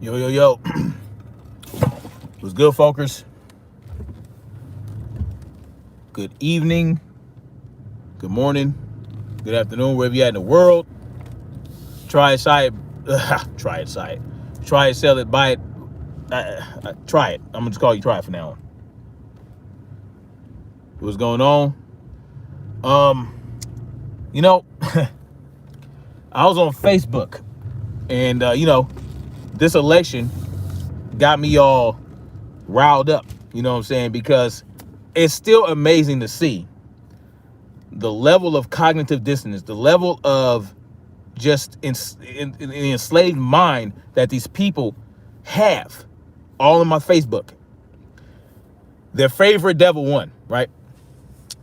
Yo, yo, yo. What's good, folkers? Good evening, good morning, good afternoon, wherever you're at in the world. Try it, sell it, buy it. Try it. I'm gonna just call you Try it from now on. What's going on? I was on Facebook, and this election got me all riled up. You know what I'm saying? Because it's still amazing to see the level of cognitive dissonance, the level of just in the enslaved mind that these people have, all in my Facebook. Their favorite devil won, right?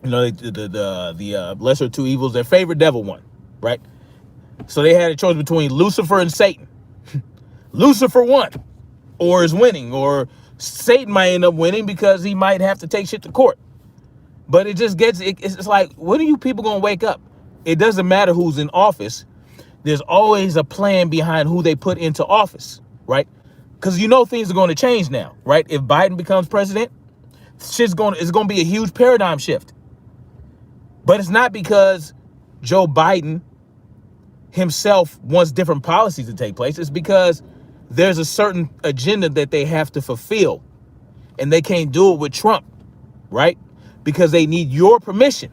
You know, the lesser of two evils. Their favorite devil won, right? So they had a choice between Lucifer and Satan. Lucifer won, or is winning, or Satan might end up winning because he might have to take shit to court. But it just gets, it's like, when are you people gonna wake up? It doesn't matter who's in office. There's always a plan behind who they put into office, right? Because things are going to change now, right? If Biden becomes president, it's going to be a huge paradigm shift. But it's not because Joe Biden himself wants different policies to take place. It's because there's a certain agenda that they have to fulfill, and they can't do it with Trump, right? Because they need your permission.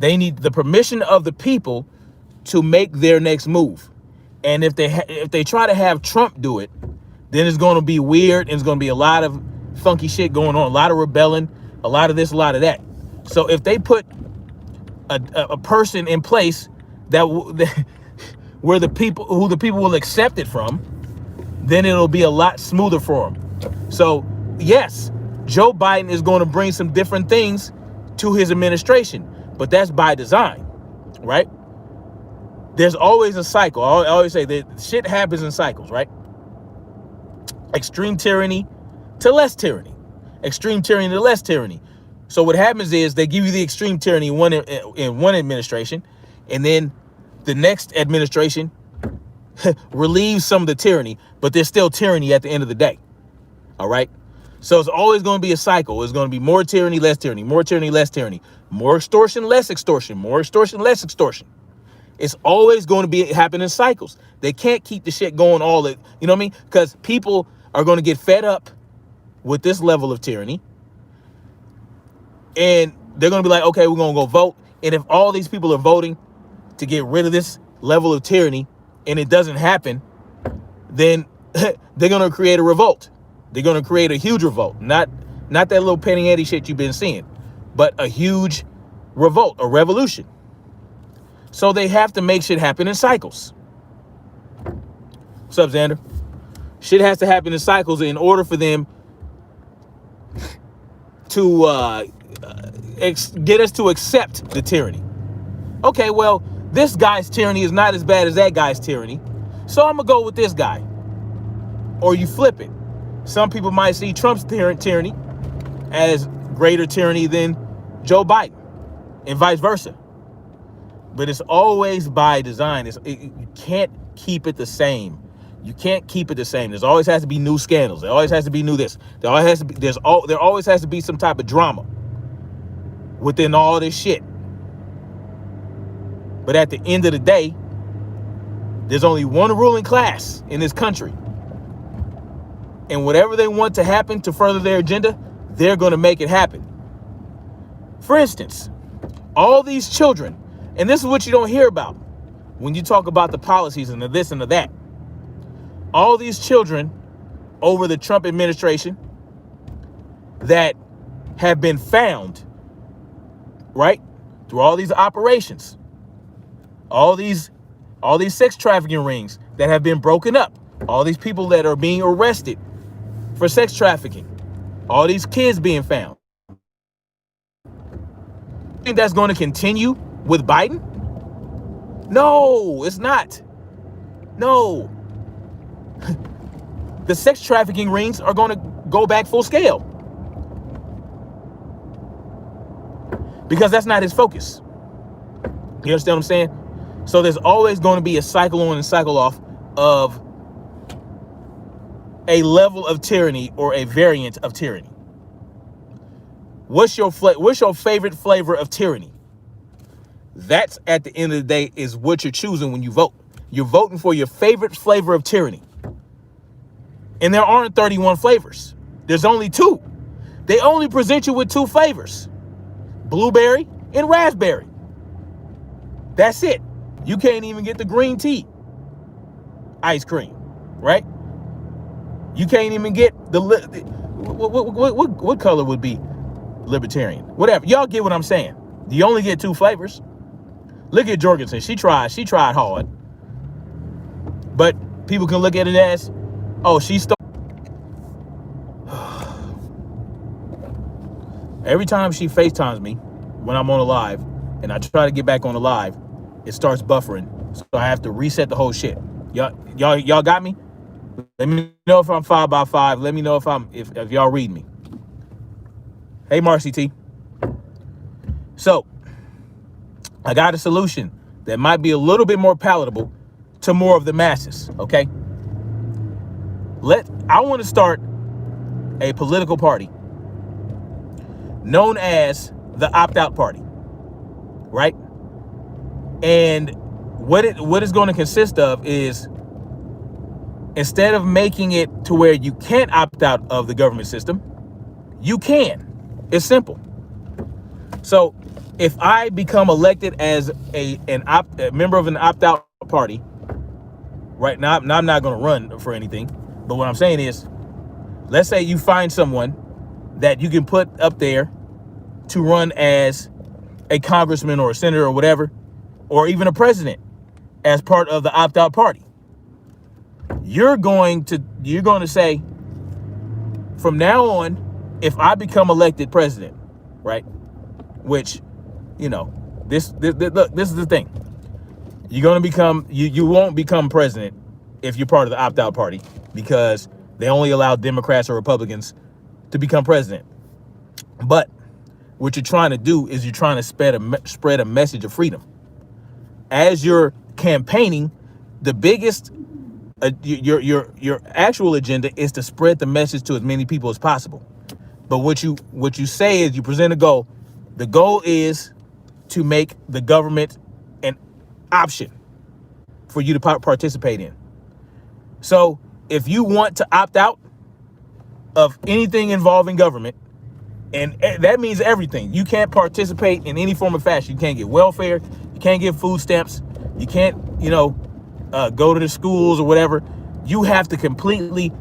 They need the permission of the people to make their next move. And if they try to have Trump do it, then it's going to be weird, and it's going to be a lot of funky shit going on, a lot of rebelling, a lot of this, a lot of that. So if they put a person in place where the people will accept it from, then it'll be a lot smoother for them. So yes, Joe Biden is going to bring some different things to his administration, but that's by design, right? There's always a cycle. I always say that shit happens in cycles, right? Extreme tyranny to less tyranny. Extreme tyranny to less tyranny. So what happens is they give you the extreme tyranny in one administration, and then the next administration relieves some of the tyranny, but there's still tyranny at the end of the day. All right? So it's always going to be a cycle. It's going to be more tyranny, less tyranny, more tyranny, less tyranny, more extortion, less extortion, more extortion, less extortion. It's always going to be happening in cycles. They can't keep the shit going all the, you know what I mean? Because people are going to get fed up with this level of tyranny, and they're going to be like, okay, we're going to go vote. And if all these people are voting to get rid of this level of tyranny and it doesn't happen, then they're going to create a revolt. They're going to create a huge revolt. Not that little penny ante shit you've been seeing, but a huge revolt, a revolution. So they have to make shit happen in cycles. What's up, Xander? Shit has to happen in cycles in order for them to get us to accept the tyranny. Okay, well, this guy's tyranny is not as bad as that guy's tyranny, so I'm gonna go with this guy. Or you flip it. Some people might see Trump's tyranny as greater tyranny than Joe Biden, and vice versa. But it's always by design. You can't keep it the same. You can't keep it the same. There's always has to be new scandals. There always has to be new this. There always has to be some type of drama within all this shit. But at the end of the day, there's only one ruling class in this country. And whatever they want to happen to further their agenda, they're going to make it happen. For instance, all these children, and this is what you don't hear about when you talk about the policies and the this and the that. All these children over the Trump administration that have been found, right, through all these operations, all these sex trafficking rings that have been broken up, all these people that are being arrested for sex trafficking, all these kids being found. You think that's going to continue with Biden? No, it's not. No. The sex trafficking rings are going to go back full scale, because that's not his focus. You understand what I'm saying? So there's always going to be a cycle on and cycle off of a level of tyranny or a variant of tyranny. What's your favorite flavor of tyranny? That's, at the end of the day, is what you're choosing when you vote. You're voting for your favorite flavor of tyranny. And there aren't 31 flavors. There's only 2. They only present you with 2 flavors: blueberry and raspberry. That's it. You can't even get the green tea ice cream, right? You can't even get what color would be libertarian? Whatever. Y'all get what I'm saying. You only get 2 flavors. Look at Jorgensen. She tried hard. But people can look at it as, oh, she stole. Every time she FaceTimes me when I'm on a live and I try to get back on the live, it starts buffering. So I have to reset the whole shit. Y'all got me? Let me know if I'm 5x5. Let me know if y'all read me. Hey, Marcy T. So I got a solution that might be a little bit more palatable to more of the masses, okay? I want to start a political party known as the Opt-Out Party, right? And what it's going to consist of is, instead of making it to where you can't opt out of the government system, you can. It's simple. So if I become elected as a member of an opt-out party, right now, I'm not going to run for anything. But what I'm saying is, let's say you find someone that you can put up there to run as a congressman or a senator or whatever, or even a president as part of the opt-out party. You're going to say, from now on, if I become elected president, right? Which, this is the thing. You're going to become, you won't become president if you're part of the opt-out party, because they only allow Democrats or Republicans to become president. But what you're trying to do is you're trying to spread a message of freedom. As you're campaigning, the biggest, your actual agenda is to spread the message to as many people as possible. But what you say is, you present a goal. The goal is to make the government an option for you to participate in. So if you want to opt out of anything involving government, and that means everything, you can't participate in any form of fashion. You can't get welfare. You can't get food stamps. You can't, go to the schools or whatever. You have to completely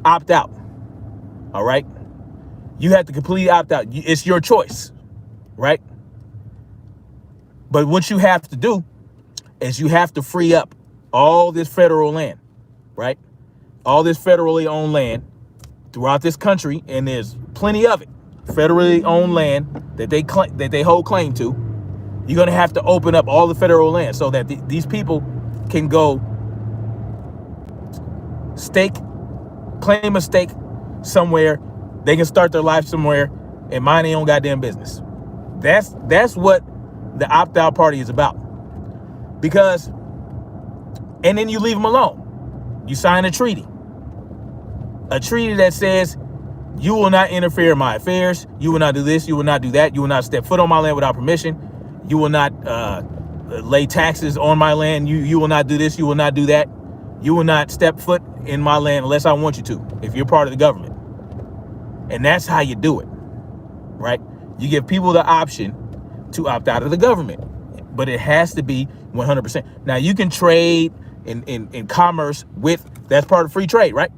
opt out. All right? You have to completely opt out. It's your choice, right? But what you have to do is you have to free up all this federal land, right? All this federally owned land throughout this country, and there's plenty of it, federally owned land that they hold claim to. You're going to have to open up all the federal land so that these people can go claim a stake somewhere. They can start their life somewhere and mind their own goddamn business. That's what the opt-out party is about. Because, and then you leave them alone. You sign a treaty that says, you will not interfere in my affairs. You will not do this. You will not do that. You will not step foot on my land without permission. You will not lay taxes on my land. You will not do this. You will not do that. You will not step foot in my land unless I want you to, if you're part of the government. And that's how you do it, right? You give people the option to opt out of the government, but it has to be 100%. Now, you can trade in commerce with, that's part of free trade, right?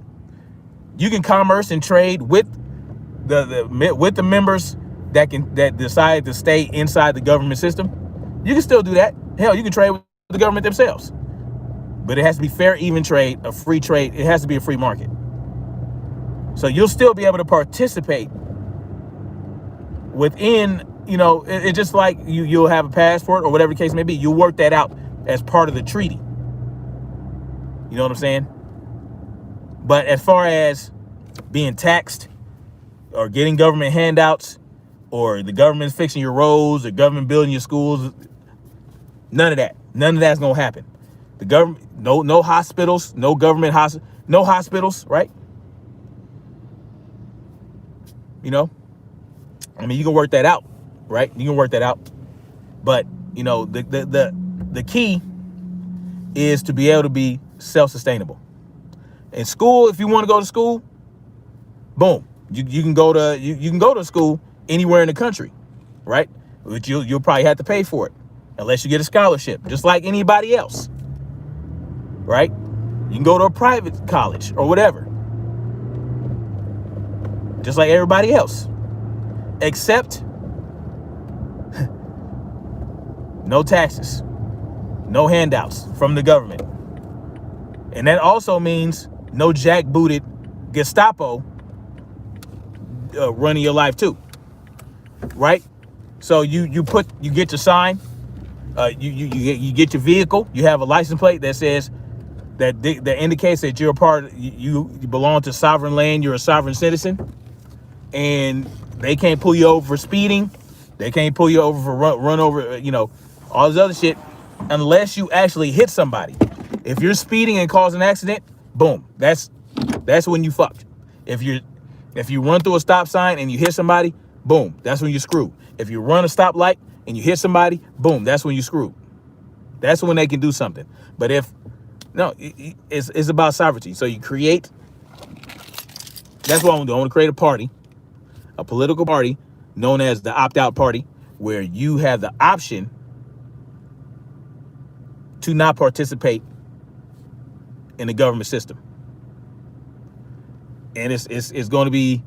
You can commerce and trade with the members that decide to stay inside the government system. You can still do that. Hell, you can trade with the government themselves. But it has to be fair, even trade, a free trade. It has to be a free market. So you'll still be able to participate within, it's just like you'll have a passport or whatever the case may be. You'll work that out as part of the treaty. You know what I'm saying? But as far as being taxed or getting government handouts or the government fixing your roads or government building your schools, none of that. None of that's going to happen. The government, no hospitals, no government hospitals, no hospitals, right? You know, I mean, you can work that out, right? You can work that out. But, you know, the key is to be able to be self-sustainable. In school, if you want to go to school, boom, you can go to you can go to school anywhere in the country, right? But you'll probably have to pay for it unless you get a scholarship, just like anybody else, right? You can go to a private college or whatever, just like everybody else, except no taxes, no handouts from the government. And that also means no jackbooted Gestapo running your life too, right? So you get your sign, you get your vehicle, you have a license plate that says that indicates that you're a part, you belong to sovereign land, you're a sovereign citizen, and they can't pull you over for speeding, they can't pull you over for run over, you know, all this other shit, unless you actually hit somebody. If you're speeding and cause an accident, boom, that's when you fucked. If you run through a stop sign and you hit somebody, boom, that's when you're screwed. If you run a stoplight and you hit somebody, boom, that's when you're screwed. That's when they can do something. But it's about sovereignty. So you create, that's what I want to do. I want to create a party, a political party known as the opt-out party, where you have the option to not participate in the government system. And it's going to be,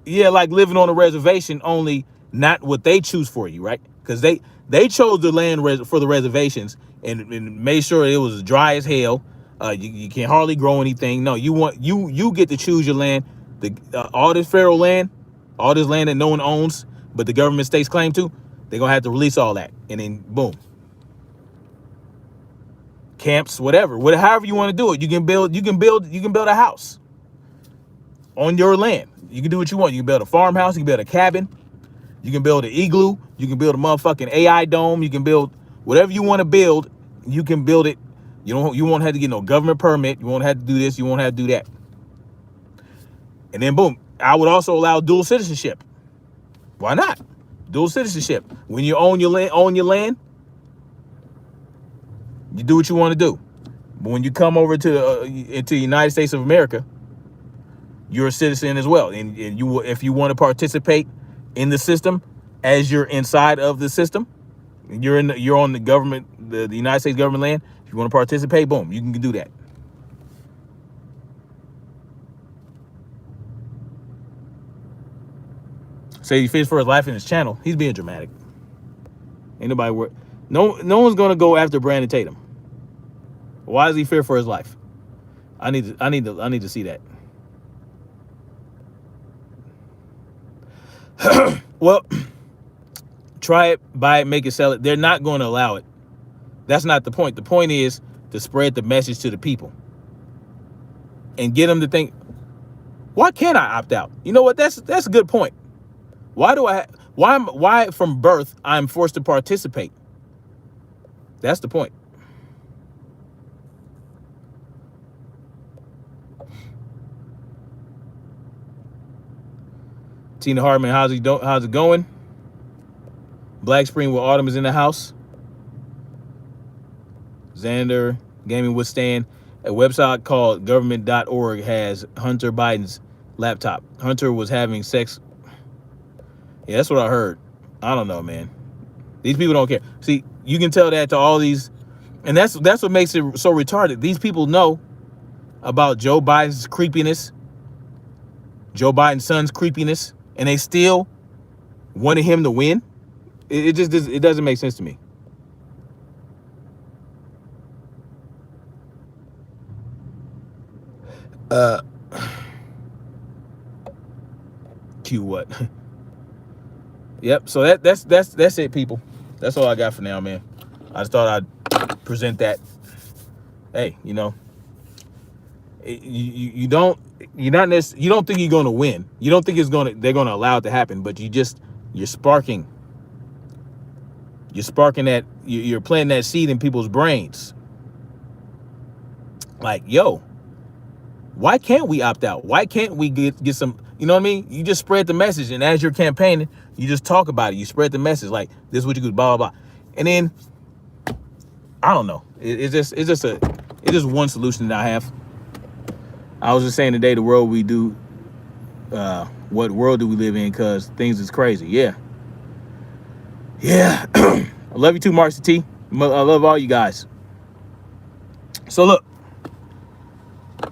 yeah, like living on a reservation, only not what they choose for you, right? Because they chose the land for the reservations and made sure it was dry as hell. You can hardly grow anything. No, you get to choose your land. All this federal land, all this land that no one owns, but the government stakes claim to, they're gonna have to release all that, and then boom, camps, whatever, however you want to do it. You can build a house on your land. You can do what you want. You can build a farmhouse, you can build a cabin, you can build an igloo, you can build a motherfucking AI dome, you can build whatever you want to build, you can build it. You won't have to get no government permit, you won't have to do this, you won't have to do that. And then boom, I would also allow dual citizenship. Why not? Dual citizenship. When you own your land, you do what you want to do. But when you come over to into the United States of America, you're a citizen as well. And you, if you want to participate in the system as you're inside of the system, you're on the government, the United States government land. If you want to participate, boom, you can do that. Say he fears for his life in his channel. He's being dramatic. Ain't nobody worried. No one's gonna go after Brandon Tatum. Why does he fear for his life? I need to see that. Well, try it, buy it, make it, sell it. They're not going to allow it. That's not the point. The point is to spread the message to the people and get them to think, why can't I opt out? You know what? That's a good point. Why from birth I'm forced to participate? That's the point. Tina Hartman, how's it going? Black Spring with Autumn is in the house. Xander Gaming Withstand. A website called government.org has Hunter Biden's laptop. Hunter was having sex. Yeah, that's what I heard. I don't know, man. These people don't care. See, you can tell that to all these, and that's what makes it so retarded. These people know about Joe Biden's creepiness, Joe Biden's son's creepiness, and they still wanted him to win. It doesn't make sense to me. Q what? Yep. So that's it, people. That's all I got for now, man. I just thought I'd present that. Hey, you know, you don't think you're gonna win. You don't think they're gonna allow it to happen, but you're sparking that, you're planting that seed in people's brains. Like, yo, Why can't we opt out? Why can't we get some, you know what I mean? You just spread the message, and as you're campaigning, you just talk about it. You spread the message like, this is what you do, blah, blah, blah. And then, I don't know. It's just one solution that I have. I was just saying today, the world we do, what world do we live in? Because things is crazy. Yeah. I love you too, Marcy T. I love all you guys. So look,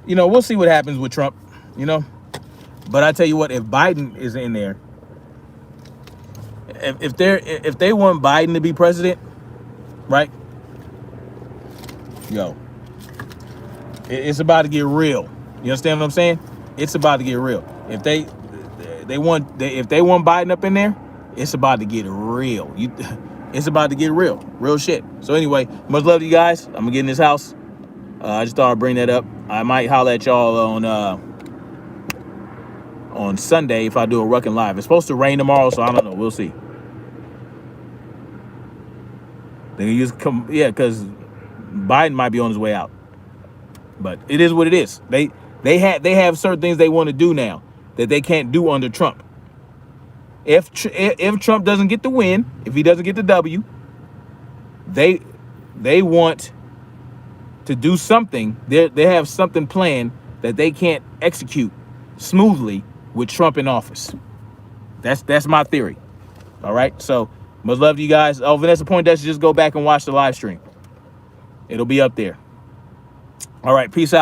we'll see what happens with Trump, But I tell you what, if Biden is in there, if they want Biden to be president, right? It's about to get real. You understand what I'm saying? It's about to get real. If they want Biden up in there, it's about to get real. It's about to get real shit. So anyway, much love to you guys. I'm gonna get in this house. I just thought I'd bring that up. I might holler at y'all on Sunday if I do a Ruckin' Live. It's supposed to rain tomorrow, so I don't know. We'll see. Because Biden might be on his way out. But it is what it is. They have certain things they want to do now that they can't do under Trump. If Trump doesn't get the win, if he doesn't get the W, they want to do something. They have something planned that they can't execute smoothly with Trump in office. That's my theory. All right. So much love to you guys. Oh, Vanessa Poindexter, just go back and watch the live stream. It'll be up there. All right. Peace out.